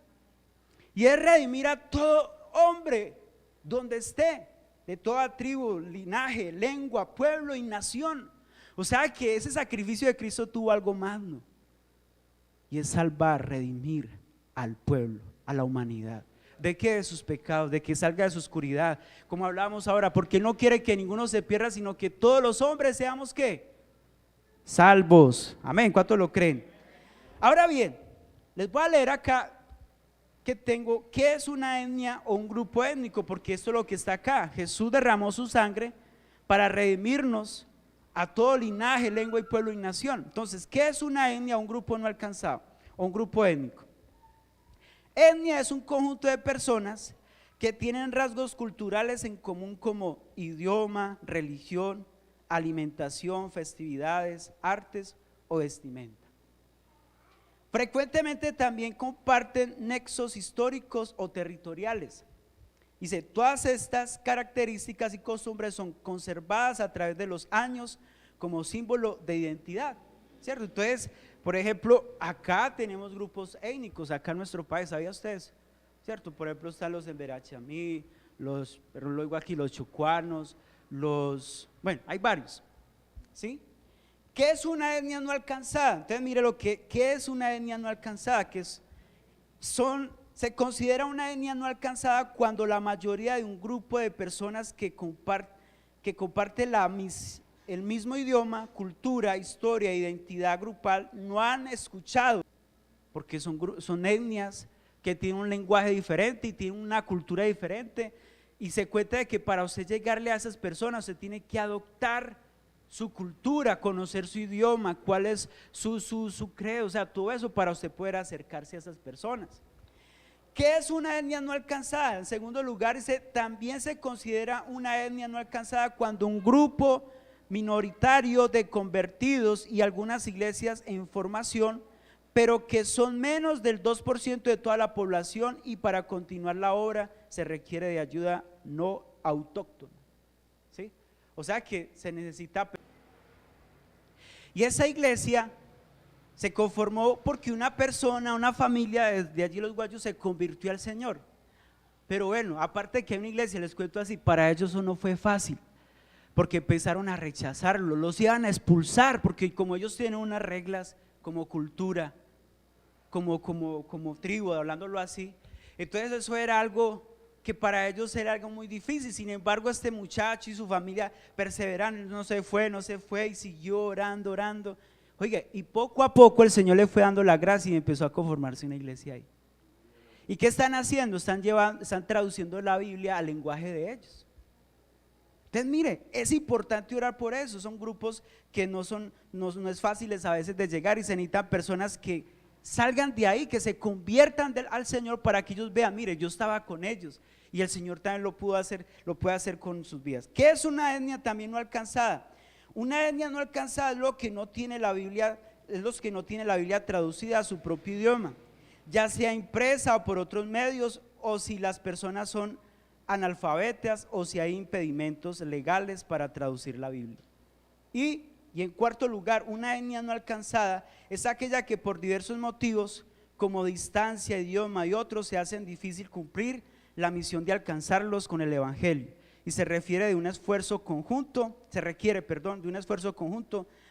y es redimir a todo hombre donde esté, de toda tribu, linaje, lengua, pueblo y nación. O sea que ese sacrificio de Cristo tuvo algo magno, y es salvar, redimir al pueblo, a la humanidad. ¿De qué? De sus pecados, de que salga de su oscuridad, como hablábamos ahora, porque no quiere que ninguno se pierda, sino que todos los hombres seamos ¿qué? Salvos. Amén, ¿cuántos lo creen? Ahora bien, les voy a leer acá que tengo, ¿qué es una etnia o un grupo étnico? Porque esto es lo que está acá. Jesús derramó su sangre para redimirnos a todo linaje, lengua y pueblo y nación. Entonces, ¿qué es una etnia o un grupo no alcanzado o un grupo étnico? Etnia es un conjunto de personas que tienen rasgos culturales en común como idioma, religión, alimentación, festividades, artes o vestimenta. Frecuentemente también comparten nexos históricos o territoriales. Dice, todas estas características y costumbres son conservadas a través de los años como símbolo de identidad, ¿cierto? Entonces, por ejemplo, acá tenemos grupos étnicos, acá en nuestro país, ¿sabía ustedes? ¿Cierto? Por ejemplo, están los Emberachami, pero lo digo aquí, los chocuanos, bueno, hay varios, ¿sí? ¿Qué es una etnia no alcanzada? Entonces mire ¿qué es una etnia no alcanzada? Se considera una etnia no alcanzada cuando la mayoría de un grupo de personas que comparte el mismo idioma, cultura, historia, identidad grupal, no han escuchado, porque son etnias que tienen un lenguaje diferente y tienen una cultura diferente, y se cuenta de que para usted llegarle a esas personas usted tiene que adoptar su cultura, conocer su idioma, cuál es su credo, o sea, todo eso para usted poder acercarse a esas personas. ¿Qué es una etnia no alcanzada? En segundo lugar, también se considera una etnia no alcanzada cuando un grupo minoritario de convertidos y algunas iglesias en formación, pero que son menos del 2% de toda la población, y para continuar la obra se requiere de ayuda no autóctona, ¿sí? O sea que se necesita. Y esa iglesia se conformó porque una familia de allí los guayos se convirtió al Señor. Pero bueno, aparte de que hay una iglesia, les cuento así, para ellos eso no fue fácil, porque empezaron a rechazarlo, los iban a expulsar, porque como ellos tienen unas reglas como cultura, como tribu, hablándolo así, entonces eso era algo que para ellos era algo muy difícil. Sin embargo, este muchacho y su familia perseveraron, no se fue y siguió orando. Oiga, y poco a poco el Señor le fue dando la gracia y empezó a conformarse una iglesia ahí. ¿Y qué están haciendo? Están traduciendo la Biblia al lenguaje de ellos. Entonces mire, es importante orar por eso. Son grupos que no es fáciles a veces de llegar, y se necesitan personas que salgan de ahí, que se conviertan al Señor, para que ellos vean, mire, yo estaba con ellos y el Señor también lo puede hacer con sus vidas. ¿Qué es una etnia también no alcanzada? Una etnia no alcanzada es los que no tiene la Biblia traducida a su propio idioma, ya sea impresa o por otros medios, o si las personas son analfabetas, o si hay impedimentos legales para traducir la Biblia. Y en cuarto lugar, una etnia no alcanzada es aquella que por diversos motivos, como distancia, idioma y otros, se hacen difícil cumplir la misión de alcanzarlos con el evangelio, y se requiere de un esfuerzo conjunto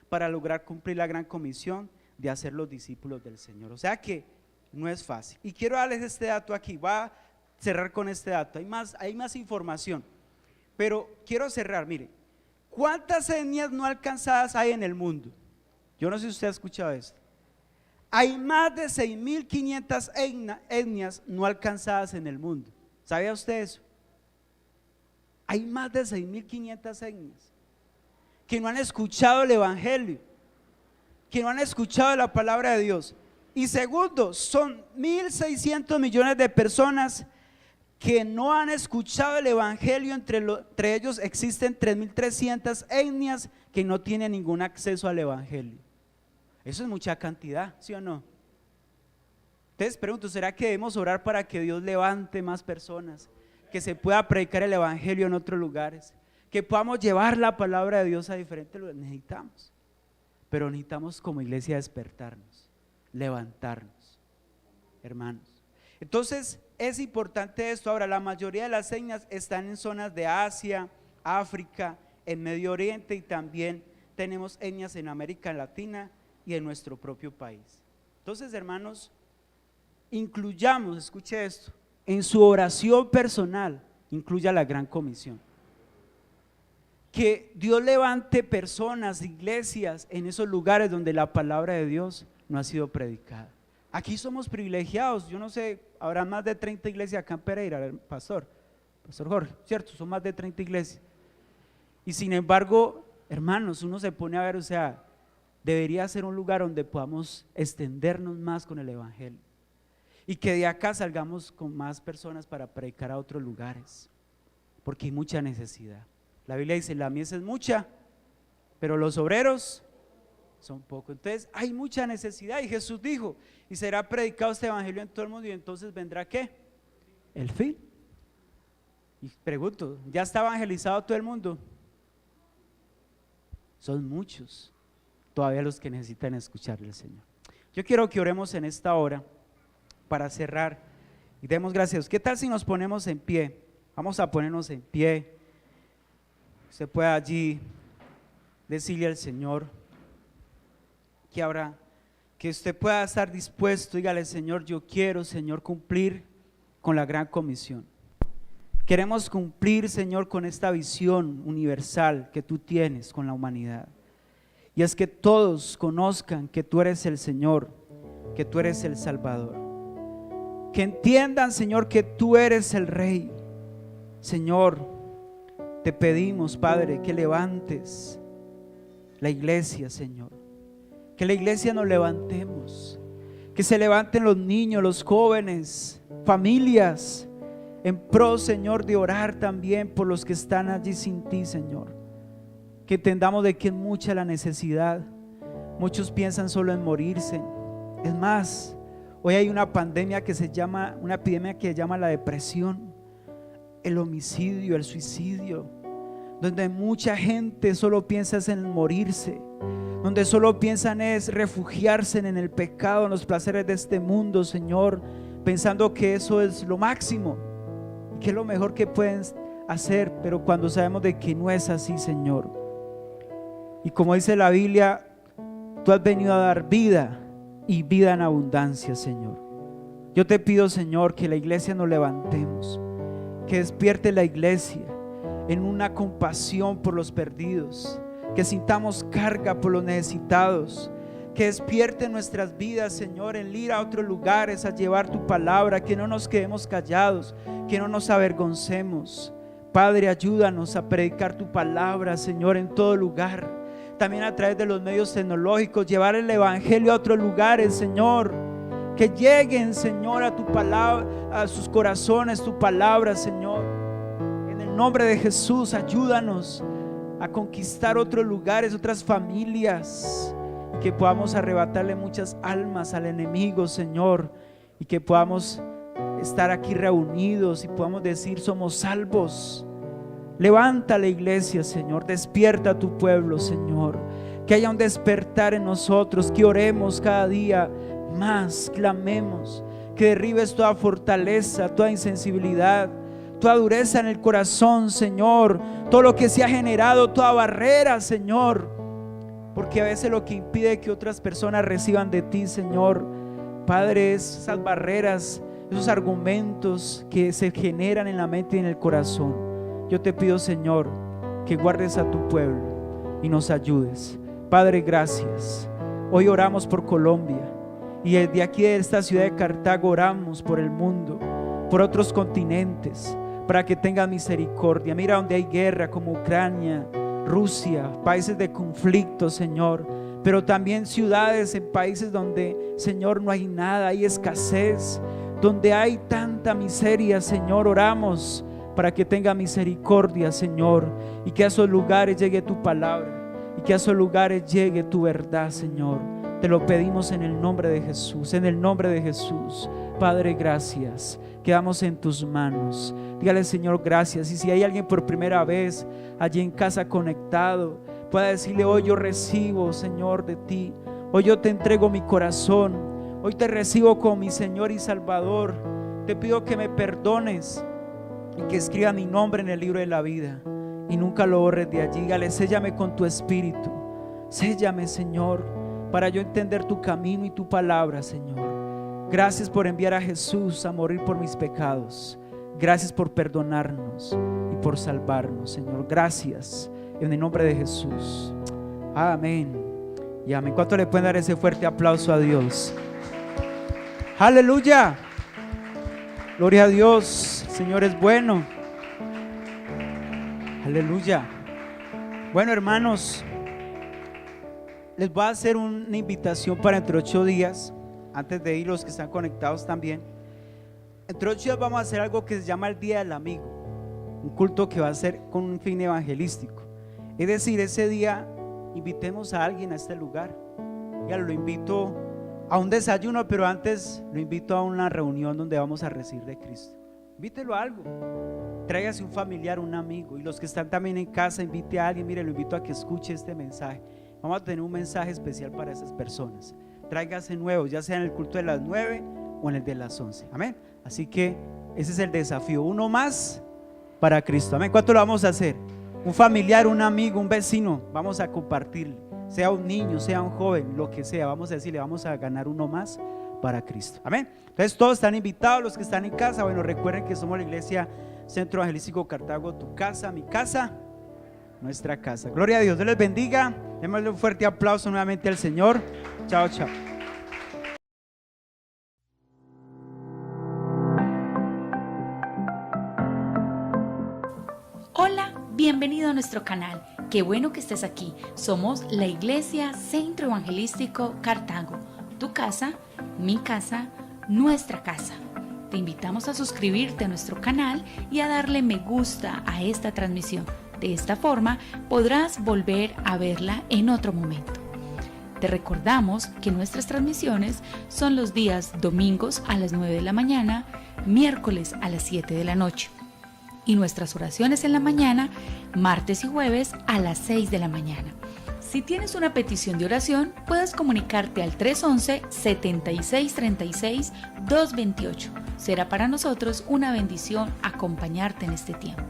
para lograr cumplir la gran comisión de hacer los discípulos del Señor. O sea que no es fácil. Y quiero darles este dato aquí, va a cerrar con este dato, hay más información, pero quiero cerrar. Mire, ¿cuántas etnias no alcanzadas hay en el mundo? Yo no sé si usted ha escuchado esto. Hay más de 6.500 etnias no alcanzadas en el mundo. ¿Sabía usted eso? Hay más de 6.500 etnias que no han escuchado el evangelio, que no han escuchado la palabra de Dios. Y segundo, son 1.600 millones de personas que no han escuchado el evangelio. Entre ellos existen 3.300 etnias que no tienen ningún acceso al evangelio. Eso es mucha cantidad, ¿sí o no? Entonces pregunto, ¿será que debemos orar para que Dios levante más personas, que se pueda predicar el evangelio en otros lugares, que podamos llevar la palabra de Dios a diferentes lugares? Necesitamos, pero necesitamos como iglesia despertarnos, levantarnos, hermanos. Entonces es importante esto. Ahora, la mayoría de las etnias están en zonas de Asia, África, en Medio Oriente, y también tenemos etnias en América Latina y en nuestro propio país. Entonces, hermanos, incluyamos, escuche esto, en su oración personal, incluya la gran comisión. Que Dios levante personas, iglesias en esos lugares donde la palabra de Dios no ha sido predicada. Aquí somos privilegiados, yo no sé, habrá más de 30 iglesias acá en Pereira, pastor Jorge, ¿cierto? Son más de 30 iglesias. Y sin embargo, hermanos, uno se pone a ver, o sea, debería ser un lugar donde podamos extendernos más con el evangelio, y que de acá salgamos con más personas para predicar a otros lugares, porque hay mucha necesidad. La Biblia dice, la mies es mucha, pero los obreros son pocos. Entonces hay mucha necesidad, y Jesús dijo, y será predicado este evangelio en todo el mundo, y entonces vendrá ¿qué? El fin. Y pregunto, ¿ya está evangelizado todo el mundo? Son muchos todavía los que necesitan escucharle al Señor. Yo quiero que oremos en esta hora para cerrar y demos gracias. ¿Qué tal si nos ponemos en pie? Vamos a ponernos en pie. Usted puede allí decirle al Señor que usted pueda estar dispuesto. Dígale: Señor, yo quiero, Señor, cumplir con la gran comisión. Queremos cumplir, Señor, con esta visión universal que tú tienes con la humanidad. Y es que todos conozcan que tú eres el Señor, que tú eres el Salvador. Que entiendan, Señor, que tú eres el Rey. Señor, te pedimos, Padre, que levantes la iglesia, Señor. Que la iglesia nos levantemos. Que se levanten los niños, los jóvenes, familias, en pro, Señor, de orar también por los que están allí sin ti, Señor. Que entendamos de que es mucha la necesidad. Muchos piensan solo en morirse. Es más, hoy hay una epidemia que se llama la depresión, el homicidio, el suicidio, donde mucha gente solo piensa en morirse, donde solo piensan es refugiarse en el pecado, en los placeres de este mundo, Señor, pensando que eso es lo máximo, que es lo mejor que pueden hacer, pero cuando sabemos de que no es así, Señor. Y como dice la Biblia, tú has venido a dar vida y vida en abundancia, Señor. Yo te pido, Señor, que la iglesia nos levantemos, que despierte la iglesia en una compasión por los perdidos, que sintamos carga por los necesitados, que despierte nuestras vidas, Señor, en ir a otros lugares a llevar tu palabra, que no nos quedemos callados, que no nos avergoncemos. Padre, ayúdanos a predicar tu palabra, Señor, en todo lugar. También a través de los medios tecnológicos, llevar el evangelio a otros lugares, Señor. Que lleguen, Señor, a tu palabra, a sus corazones, tu palabra, Señor. En el nombre de Jesús, ayúdanos a conquistar otros lugares, otras familias, y que podamos arrebatarle muchas almas al enemigo, Señor, y que podamos estar aquí reunidos y podamos decir: somos salvos. Levanta la iglesia, Señor, despierta a tu pueblo, Señor, que haya un despertar en nosotros, que oremos cada día más, clamemos, que derribes toda fortaleza, toda insensibilidad, toda dureza en el corazón, Señor, todo lo que se ha generado, toda barrera, Señor, porque a veces lo que impide que otras personas reciban de ti, Señor, Padre, es esas barreras, esos argumentos que se generan en la mente y en el corazón. Yo te pido, Señor, que guardes a tu pueblo y nos ayudes. Padre, gracias. Hoy oramos por Colombia y desde aquí de esta ciudad de Cartago oramos por el mundo, por otros continentes, para que tengas misericordia. Mira donde hay guerra, como Ucrania, Rusia, países de conflicto, Señor, pero también ciudades en países donde, Señor, no hay nada, hay escasez, donde hay tanta miseria, Señor. Oramos para que tenga misericordia, Señor, y que a esos lugares llegue tu palabra, y que a esos lugares llegue tu verdad, Señor. Te lo pedimos en el nombre de Jesús, en el nombre de Jesús. Padre, gracias. Quedamos en tus manos. Dígale, Señor, gracias. Y si hay alguien por primera vez allí en casa conectado, pueda decirle: hoy yo recibo, Señor, de ti. Hoy yo te entrego mi corazón. Hoy te recibo como mi Señor y Salvador. Te pido que me perdones y que escriba mi nombre en el libro de la vida y nunca lo borres de allí. Dígale: séllame con tu espíritu. Séllame, Señor, para yo entender tu camino y tu palabra, Señor. Gracias por enviar a Jesús a morir por mis pecados. Gracias por perdonarnos y por salvarnos, Señor. Gracias en el nombre de Jesús. Amén y amén. ¿Cuánto le pueden dar ese fuerte aplauso a Dios? Aleluya. Gloria a Dios. El Señor es bueno. Aleluya. Bueno, hermanos, les voy a hacer una invitación para entre 8 días. Antes de ir, los que están conectados también, entre 8 días vamos a hacer algo que se llama el Día del Amigo, un culto que va a ser con un fin evangelístico. Es decir, ese día invitemos a alguien a este lugar. Ya lo invito a un desayuno, pero antes lo invito a una reunión donde vamos a recibir de Cristo. Invítelo a algo, tráigase un familiar, un amigo, y los que están también en casa, invite a alguien. Mire, lo invito a que escuche este mensaje. Vamos a tener un mensaje especial para esas personas. Tráigase nuevos, ya sea en el culto de las 9 o en el de las 11. Amén. Así que ese es el desafío. Uno más para Cristo. Amén. ¿Cuánto lo vamos a hacer? Un familiar, un amigo, un vecino, vamos a compartirle. Sea un niño, sea un joven, lo que sea, vamos a decirle, vamos a ganar uno más para Cristo. Amén. Entonces todos están invitados, los que están en casa. Bueno, recuerden que somos la iglesia Centro Evangelístico Cartago, tu casa, mi casa, nuestra casa. Gloria a Dios, Dios les bendiga. Démosle un fuerte aplauso nuevamente al Señor. Chao, chao. Hola, bienvenido a nuestro canal. Qué bueno que estés aquí. Somos la Iglesia Centro Evangelístico Cartago. Tu casa, mi casa, nuestra casa. Te invitamos a suscribirte a nuestro canal y a darle me gusta a esta transmisión. De esta forma podrás volver a verla en otro momento. Te recordamos que nuestras transmisiones son los días domingos a las 9 de la mañana, miércoles a las 7 de la noche. Y nuestras oraciones en la mañana, martes y jueves a las 6 de la mañana. Si tienes una petición de oración, puedes comunicarte al 311-7636-228. Será para nosotros una bendición acompañarte en este tiempo.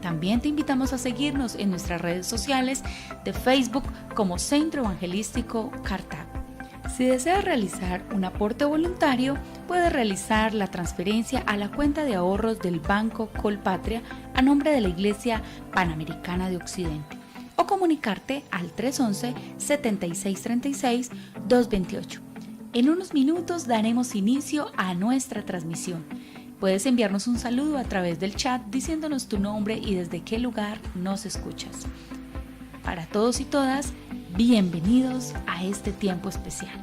También te invitamos a seguirnos en nuestras redes sociales de Facebook como Centro Evangelístico Cartago. Si deseas realizar un aporte voluntario, puedes realizar la transferencia a la cuenta de ahorros del Banco Colpatria a nombre de la Iglesia Panamericana de Occidente o comunicarte al 311-7636-228. En unos minutos daremos inicio a nuestra transmisión. Puedes enviarnos un saludo a través del chat diciéndonos tu nombre y desde qué lugar nos escuchas. Para todos y todas, bienvenidos a este tiempo especial.